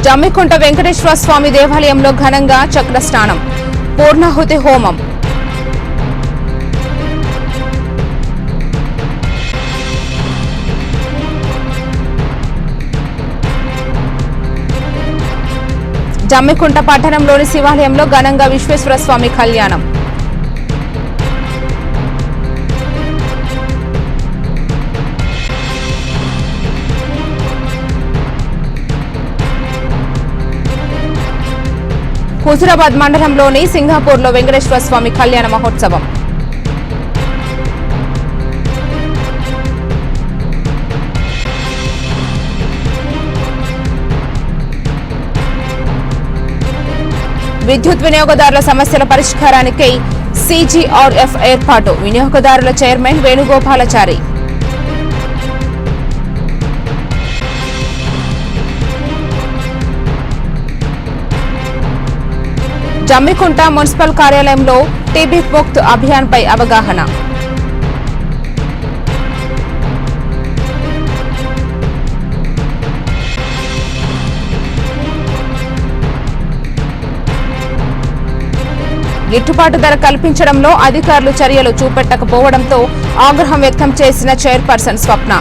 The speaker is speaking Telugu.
జమ్మికుంట వెంకటేశ్వర స్వామి దేవాలయంలో ఘనంగా చక్ర స్నానం, పూర్ణాహుతి హోమం. జమ్మికుంట పట్టణంలోని శివాలయంలో ఘనంగా విశ్వేశ్వర స్వామి కళ్యాణం. హుజురాబాద్ మండలంలోని సింగాపూర్లో వెంకటేశ్వర స్వామి కళ్యాణ మహోత్సవం. విద్యుత్ వినియోగదారుల సమస్యల పరిష్కారానికై CGRF ఏర్పాటు, వినియోగదారుల చైర్మన్ వేణుగోపాలాచారి. జమ్మికుంట మున్సిపల్ కార్యాలయంలో టీబీ ముక్త్ అభియాన్ పై అవగాహన. గిట్టుబాటు ధర కల్పించడంలో అధికారులు చర్యలు చూపెట్టకపోవడంతో ఆగ్రహం వ్యక్తం చేసిన చైర్పర్సన్ స్వప్న.